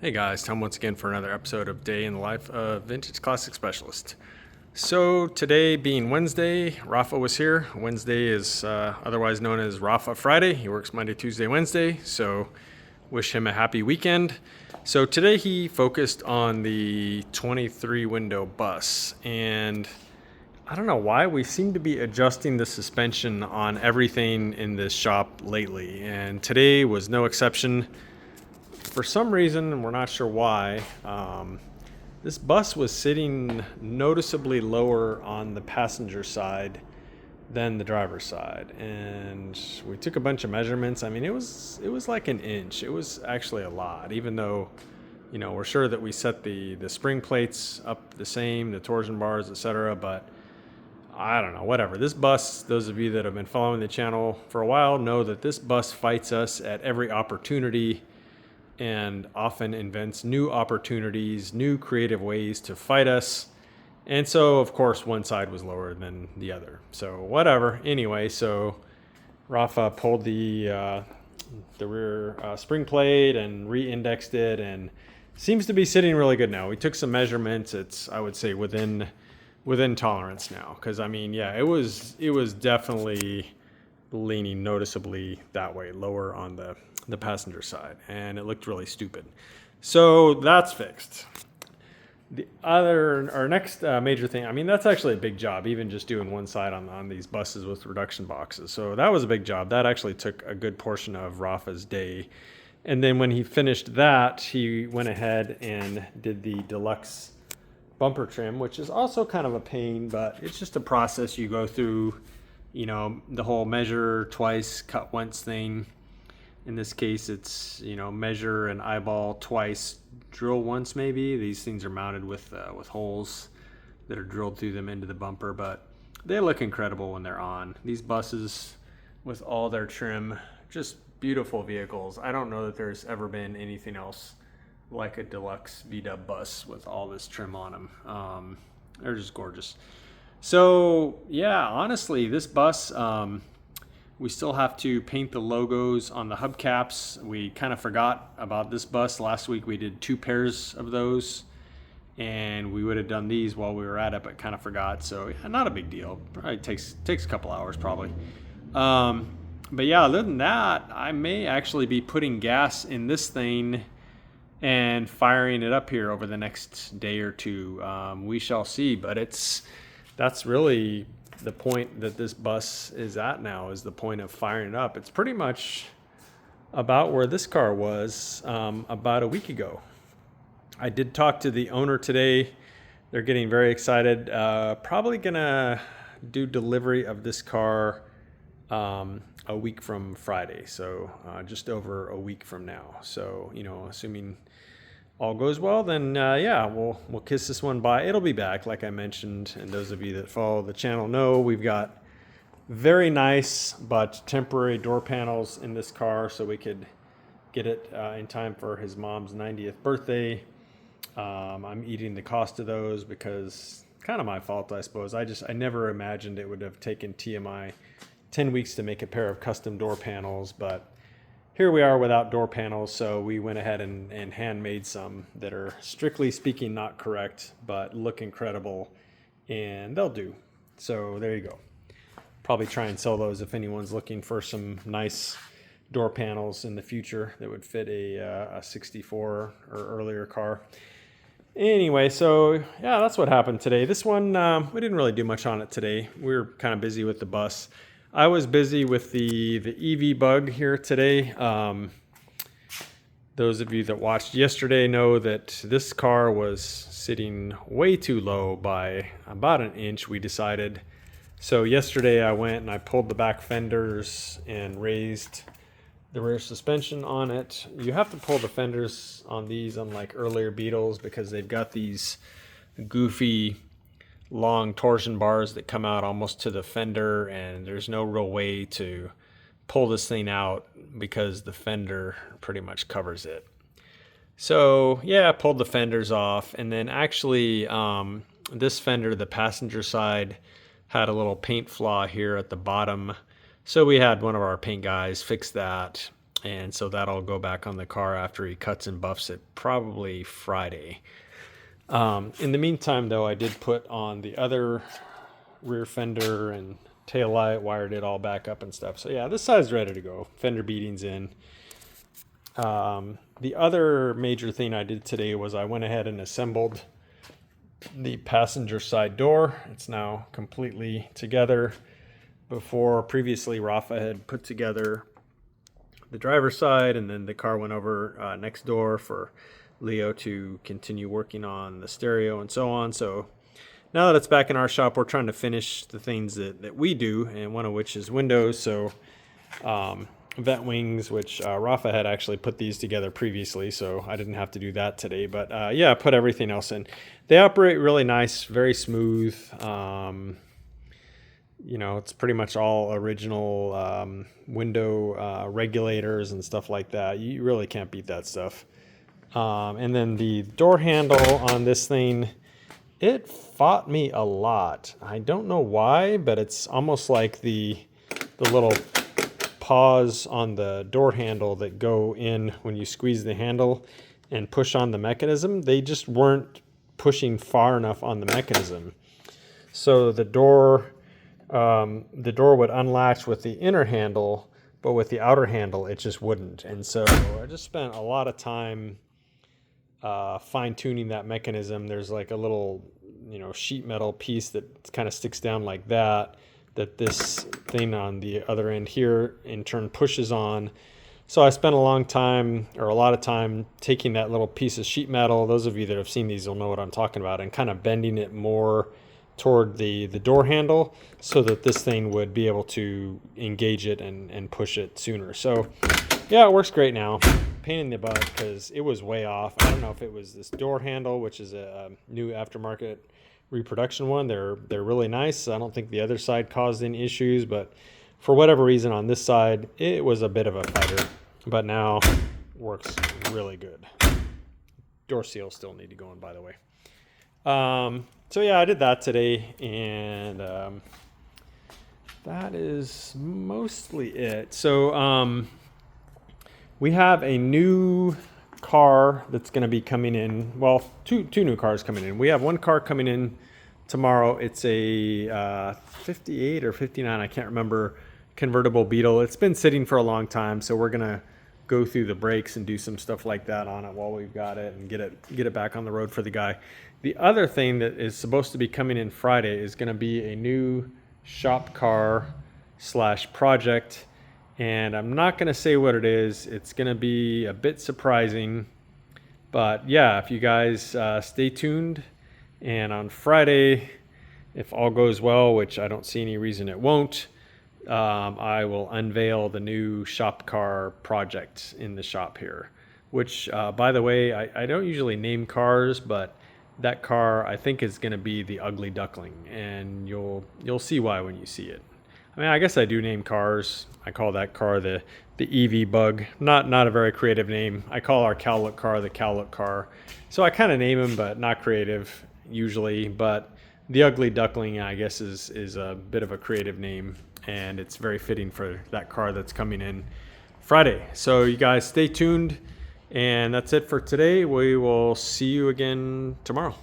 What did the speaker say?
Hey guys, time once again for another episode of Day in the Life of Vintage Classic Specialist. So today being Wednesday, Rafa was here. Wednesday is otherwise known as Rafa Friday. He works Monday, Tuesday, Wednesday, so wish him a happy weekend. So today he focused on the 23 window bus, and I don't know why we seem to be adjusting the suspension on everything in this shop lately, and today was no exception. For some reason, and we're not sure why, this bus was sitting noticeably lower on the passenger side than the driver's side, and we took a bunch of measurements. I mean, it was like an inch. It was actually a lot, even though, you know, we're sure that we set the spring plates up the same, the torsion bars, etc. But I don't know, whatever. This bus, those of you that have been following the channel for a while know that this bus fights us at every opportunity and often invents new opportunities, new creative ways to fight us. And so, of course, one side was lower than the other. So whatever. Anyway, so Rafa pulled the rear spring plate and re-indexed it, and seems to be sitting really good now. We took some measurements. It's, I would say, within tolerance now. Because I mean, yeah, it was definitely leaning noticeably that way, lower on the passenger side, and it looked really stupid. So that's fixed. Our next major thing, I mean, that's actually a big job, even just doing one side on these buses with reduction boxes. So that was a big job. That actually took a good portion of Rafa's day. And then when he finished that, he went ahead and did the deluxe bumper trim, which is also kind of a pain, but it's just a process you go through, you know, the whole measure twice, cut once thing. In this case, it's, you know, measure and eyeball twice, drill once maybe. These things are mounted with holes that are drilled through them into the bumper, but they look incredible when they're on. These buses with all their trim, just beautiful vehicles. I don't know that there's ever been anything else like a deluxe V-dub bus with all this trim on them. They're just gorgeous. So yeah, honestly, this bus, we still have to paint the logos on the hubcaps. We kind of forgot about this bus. Last week we did 2 pairs of those, and we would have done these while we were at it, but kind of forgot. So yeah, not a big deal. Probably takes a couple hours probably. But yeah, other than that, I may actually be putting gas in this thing and firing it up here over the next day or two. We shall see, but that's really the point that this bus is at now, is the point of firing it up. It's pretty much about where this car was about a week ago. I did talk to the owner today. They're getting very excited. Probably gonna do delivery of this car a week from Friday, so just over a week from now. So, you know, assuming all goes well, then yeah, we'll kiss this one bye. It'll be back, like I mentioned, and those of you that follow the channel know we've got very nice but temporary door panels in this car, so we could get it in time for his mom's 90th birthday. I'm eating the cost of those because kind of my fault, I suppose. I never imagined it would have taken TMI 10 weeks to make a pair of custom door panels, but here we are without door panels, so we went ahead and handmade some that are strictly speaking not correct, but look incredible, and they'll do. So there you go. Probably try and sell those if anyone's looking for some nice door panels in the future that would fit a 64 or earlier car. Anyway, so yeah, that's what happened today. This one, we didn't really do much on it today. We were kind of busy with the bus. I was busy with the EV bug here today. Those of you that watched yesterday know that this car was sitting way too low by about an inch, we decided. So yesterday I went and I pulled the back fenders and raised the rear suspension on it. You have to pull the fenders on these, unlike earlier Beetles, because they've got these goofy long torsion bars that come out almost to the fender, and there's no real way to pull this thing out because the fender pretty much covers it. So yeah, I pulled the fenders off, and then actually this fender, the passenger side, had a little paint flaw here at the bottom, so we had one of our paint guys fix that. And so that'll go back on the car after he cuts and buffs it, probably Friday. In the meantime, though, I did put on the other rear fender and tail light, wired it all back up and stuff. So yeah, this side's ready to go. Fender beatings in. The other major thing I did today was I went ahead and assembled the passenger side door. It's now completely together. Previously, Rafa had put together the driver's side, and then the car went over next door for Leo to continue working on the stereo and so on. So now that it's back in our shop, we're trying to finish the things that we do, and one of which is windows. So vent wings, which Rafa had actually put these together previously, so I didn't have to do that today. But yeah, I put everything else in. They operate really nice, very smooth. You know, it's pretty much all original window regulators and stuff like that. You really can't beat that stuff. And then the door handle on this thing, it fought me a lot. I don't know why, but it's almost like the little paws on the door handle that go in when you squeeze the handle and push on the mechanism. They just weren't pushing far enough on the mechanism. So the door would unlatch with the inner handle, but with the outer handle, it just wouldn't. And so I just spent a lot of time fine-tuning that mechanism. There's like a little, sheet metal piece that kind of sticks down like that this thing on the other end here in turn pushes on. So I spent a lot of time taking that little piece of sheet metal. Those of you that have seen these will know what I'm talking about, and kind of bending it more toward the door handle so that this thing would be able to engage it and push it sooner. So yeah, it works great now. Pain in the butt because it was way off. I don't know if it was this door handle, which is a new aftermarket reproduction one. They're really nice. I don't think the other side caused any issues, but for whatever reason on this side, it was a bit of a fighter, but now works really good. Door seals still need to go in, by the way. So yeah, I did that today, and that is mostly it. So we have a new car that's going to be coming in. Well, two new cars coming in. We have one car coming in tomorrow. It's a 58 or 59, I can't remember, convertible Beetle. It's been sitting for a long time, so we're going to go through the brakes and do some stuff like that on it while we've got it and get it back on the road for the guy. The other thing that is supposed to be coming in Friday is going to be a new shop car / project, and I'm not going to say what it is. It's going to be a bit surprising, but yeah, if you guys stay tuned, and on Friday, if all goes well, which I don't see any reason it won't, I will unveil the new shop car project in the shop here, which by the way, I don't usually name cars, but that car I think is going to be the Ugly Duckling, and you'll see why when you see it. I mean, I guess I do name cars. I call that car the EV Bug. Not a very creative name. I call our Cowlook car the Cowlook car. So I kind of name them, but not creative usually. But the Ugly Duckling, I guess, is a bit of a creative name, and it's very fitting for that car that's coming in Friday. So you guys stay tuned, and that's it for today. We will see you again tomorrow.